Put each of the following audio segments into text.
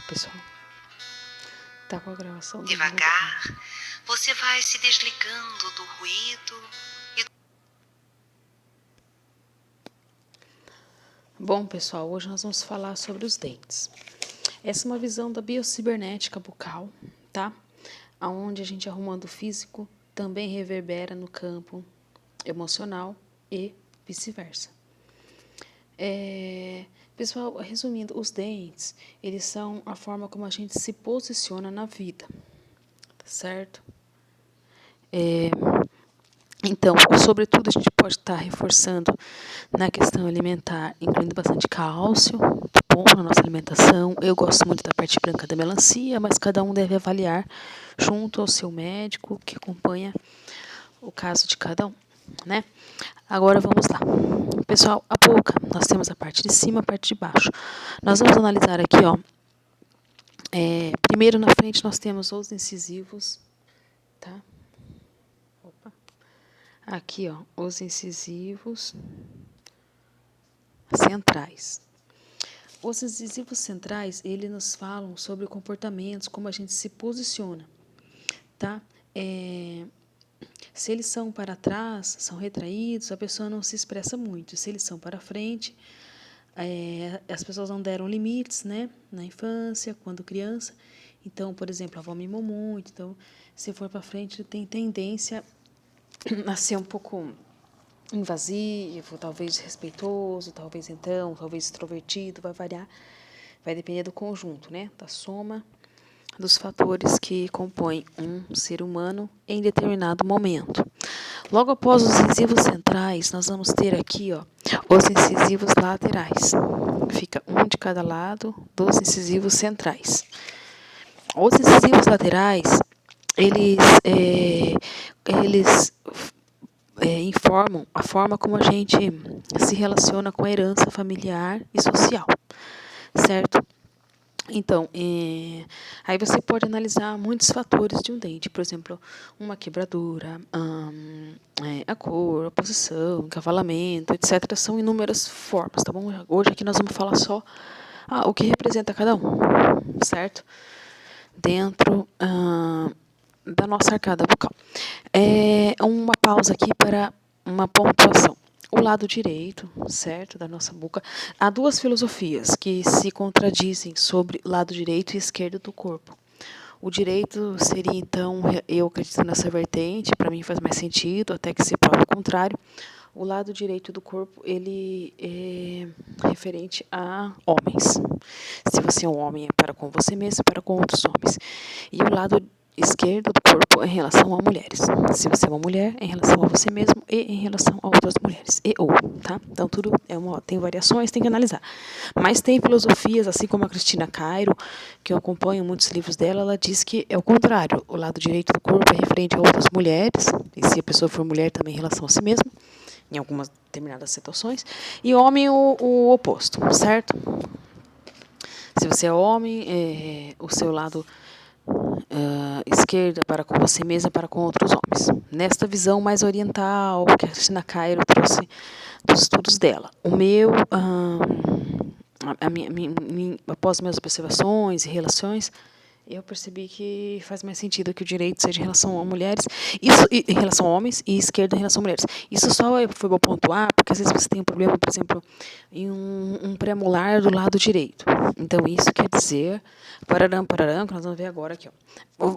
pessoal. Tá com a gravação. Devagar, você vai se desligando do ruído e... Bom, pessoal, hoje nós vamos falar sobre os dentes. Essa é uma visão da biocibernética bucal, tá? Onde a gente arrumando o físico também reverbera no campo emocional e vice-versa. Pessoal, resumindo, os dentes, eles são a forma como a gente se posiciona na vida, tá certo? Então, sobretudo, a gente pode estar reforçando na questão alimentar, incluindo bastante cálcio, tá bom, na nossa alimentação. Eu gosto muito da parte branca da melancia, mas cada um deve avaliar junto ao seu médico que acompanha o caso de cada um, né? Agora vamos lá. Pessoal, a boca, nós temos a parte de cima e a parte de baixo. Nós vamos analisar aqui, ó. Primeiro na frente nós temos os incisivos, tá? Opa. Aqui, ó, os incisivos centrais. Os incisivos centrais, eles nos falam sobre comportamentos, como a gente se posiciona, tá? Se eles são para trás, são retraídos, a pessoa não se expressa muito. Se eles são para frente, as pessoas não deram limites, né? Na infância, quando criança. Então, por exemplo, a avó mimou muito. Então, se for para frente, tem tendência a ser um pouco invasivo, talvez desrespeitoso, talvez então, talvez extrovertido, vai variar. Vai depender do conjunto, né? Da soma dos fatores que compõem um ser humano em determinado momento. Logo após os incisivos centrais, nós vamos ter aqui, ó, os incisivos laterais. Fica um de cada lado dos incisivos centrais. Os incisivos laterais, eles informam a forma como a gente se relaciona com a herança familiar e social, certo? Então, aí você pode analisar muitos fatores de um dente, por exemplo, uma quebradura, a cor, a posição, encavalamento, etc. São inúmeras formas, tá bom? Hoje aqui nós vamos falar só o que representa cada um, certo? Dentro da nossa arcada bucal. Uma pausa aqui para uma pontuação. O lado direito, certo, da nossa boca. Há duas filosofias que se contradizem sobre o lado direito e esquerdo do corpo. O direito seria, então, eu acredito nessa vertente, para mim faz mais sentido, até que se prove o contrário. O lado direito do corpo, ele é referente a homens. Se você é um homem, é para com você mesmo, é para com outros homens. E o lado esquerdo do corpo em relação a mulheres. Se você é uma mulher, em relação a você mesmo e em relação a outras mulheres. Tá? Então, tudo tem variações, tem que analisar. Mas tem filosofias, assim como a Cristina Cairo, que eu acompanho muitos livros dela, ela diz que é o contrário. O lado direito do corpo é referente a outras mulheres, e se a pessoa for mulher, também em relação a si mesma, em algumas determinadas situações, e homem o oposto, certo? Se você é homem, o seu lado esquerda para com você mesma, para com outros homens. Nesta visão mais oriental, que a Cristina Cairo trouxe dos estudos dela. O meu, após minhas observações e relações, eu percebi que faz mais sentido que o direito seja em relação a mulheres, em relação a homens, e esquerda em relação a mulheres. Isso só foi bom pontuar, porque às vezes você tem um problema, por exemplo, em um premolar do lado direito. Então, isso quer dizer, pararam, que nós vamos ver agora aqui, ó,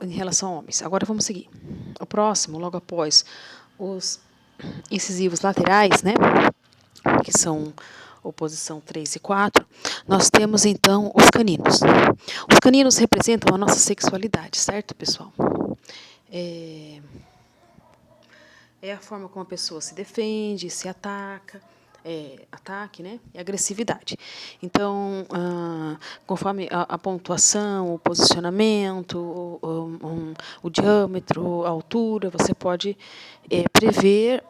em relação a homens. Agora vamos seguir. O próximo, logo após os incisivos laterais, né, que são oposição 3 e 4, nós temos, então, os caninos. Os caninos representam a nossa sexualidade, certo, pessoal? É a forma como a pessoa se defende, se ataca, ataque, né? E agressividade. Então, conforme a pontuação, o posicionamento, o diâmetro, a altura, você pode prever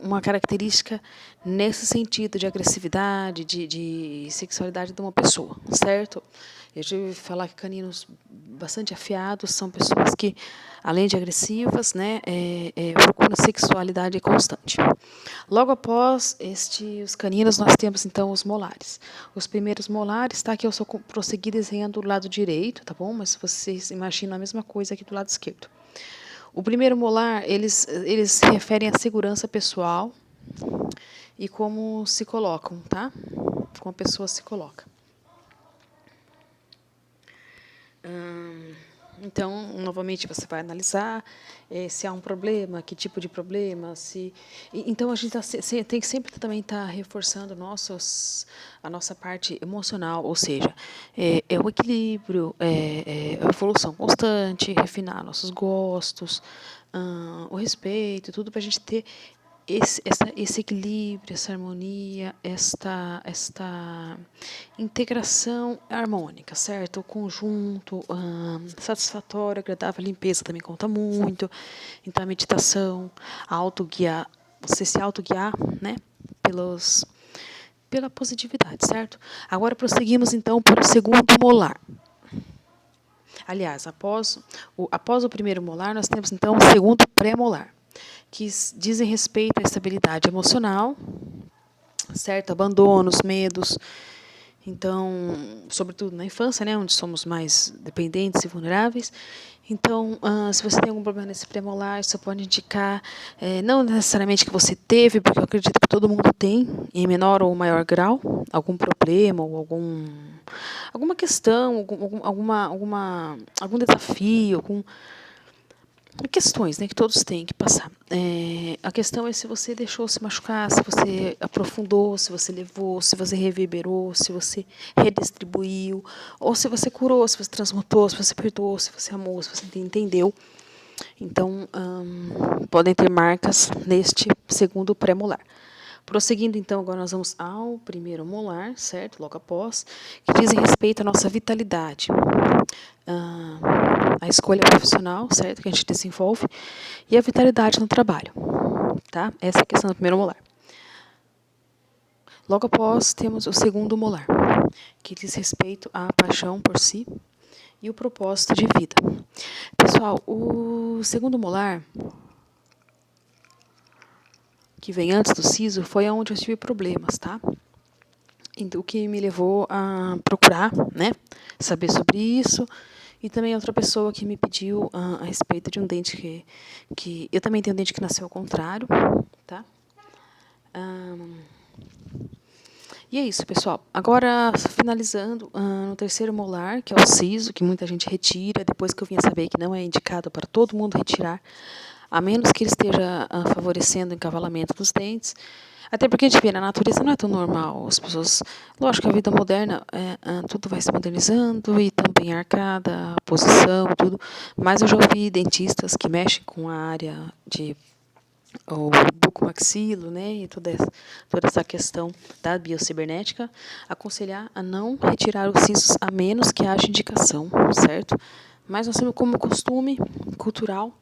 uma característica nesse sentido de agressividade, de sexualidade de uma pessoa, certo? Eu já ouvi falar que caninos bastante afiados são pessoas que, além de agressivas, né, procuram sexualidade constante. Logo após este os caninos, nós temos, então, os molares. Os primeiros molares, tá? Aqui eu só prossegui desenhando do lado direito, tá bom? Mas vocês imaginam a mesma coisa aqui do lado esquerdo. O primeiro molar, eles se referem à segurança pessoal e como se colocam, tá? Como a pessoa se coloca. Então, novamente, você vai analisar se há um problema, que tipo de problema, se... Então, a gente tem que sempre também estar reforçando a nossa parte emocional, ou seja, o equilíbrio, a evolução constante, refinar nossos gostos, o respeito, tudo para a gente ter esse equilíbrio, essa harmonia, esta integração harmônica, certo? O conjunto satisfatório, agradável, a limpeza também conta muito. Então, a meditação, a autoguiar, você se autoguiar, né? Pela positividade, certo? Agora, prosseguimos, então, para o segundo molar. Aliás, após o primeiro molar, nós temos, então, o segundo pré-molar, que dizem respeito à estabilidade emocional, certo? Abandonos, medos. Então, sobretudo na infância, né, onde somos mais dependentes e vulneráveis. Então, se você tem algum problema nesse pré-molar, isso pode indicar, não necessariamente que você teve, porque eu acredito que todo mundo tem, em menor ou maior grau, algum problema ou alguma questão, algum desafio, questões, né, que todos têm que passar. A questão é se você deixou se machucar, se você aprofundou, se você levou, se você reverberou, se você redistribuiu, ou se você curou, se você transmutou, se você perdoou, se você amou, se você entendeu. Então, podem ter marcas neste segundo pré-molar. Prosseguindo, então, agora nós vamos ao primeiro molar, certo? Logo após, que diz respeito à nossa vitalidade. A escolha profissional, certo? Que a gente desenvolve, e a vitalidade no trabalho, tá? Essa é a questão do primeiro molar. Logo após, temos o segundo molar, que diz respeito à paixão por si e o propósito de vida. Pessoal, o segundo molar, que vem antes do siso, foi onde eu tive problemas, tá? O que me levou a procurar, né, saber sobre isso. E também outra pessoa que me pediu a respeito de um dente que eu também tenho um dente que nasceu ao contrário, tá? E é isso, pessoal. Agora, finalizando, no terceiro molar, que é o siso, que muita gente retira, depois que eu vim a saber que não é indicado para todo mundo retirar, a menos que ele esteja favorecendo o encavalamento dos dentes. Até porque a gente vê, na natureza não é tão normal. As pessoas, lógico que a vida moderna, tudo vai se modernizando e também a arcada, a posição, tudo. Mas eu já ouvi dentistas que mexem com a área de o bucomaxilo, né, e toda essa questão da biocibernética, aconselhar a não retirar os sisos a menos que haja indicação, certo? Mas nós temos como costume cultural,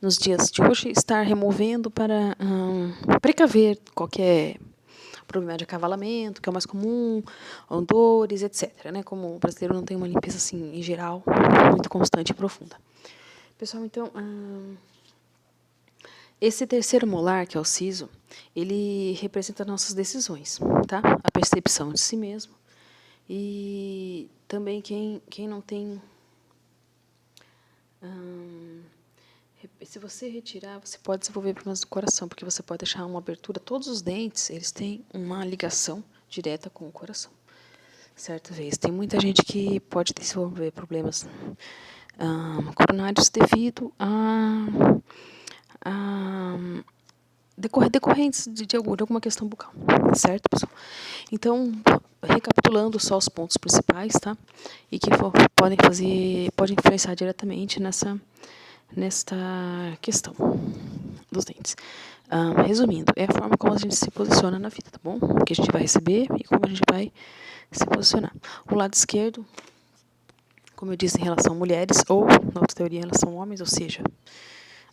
nos dias de hoje, estar removendo para precaver qualquer problema de acavalamento, que é o mais comum, dores, etc. Né? Como o brasileiro não tem uma limpeza, assim, em geral, muito constante e profunda. Pessoal, então, esse terceiro molar, que é o siso, ele representa nossas decisões, tá? A percepção de si mesmo. E também quem não tem... se você retirar, você pode desenvolver problemas do coração, porque você pode deixar uma abertura. Todos os dentes, eles têm uma ligação direta com o coração. Certa vez. Tem muita gente que pode desenvolver problemas coronários devido decorrentes de alguma questão bucal, certo, pessoal? Então, recapitulando só os pontos principais, tá? E que podem influenciar diretamente nesta questão dos dentes. Resumindo, é a forma como a gente se posiciona na vida, tá bom? O que a gente vai receber e como a gente vai se posicionar. O lado esquerdo, como eu disse, em relação a mulheres, ou, na outra teoria, em relação a homens, ou seja,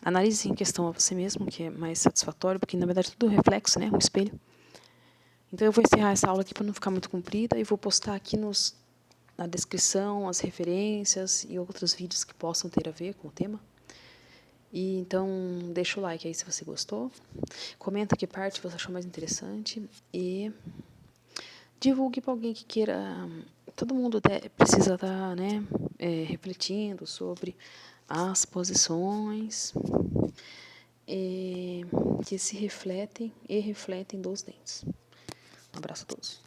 análise em questão a você mesmo, que é mais satisfatório, porque, na verdade, tudo é reflexo, né? Um espelho. Então, eu vou encerrar essa aula aqui para não ficar muito comprida e vou postar aqui na descrição as referências e outros vídeos que possam ter a ver com o tema. E então, deixa o like aí se você gostou. Comenta que parte você achou mais interessante. E divulgue para alguém que queira. Todo mundo precisa estar, né, refletindo sobre as posições que se refletem e refletem dos dentes. Um abraço a todos.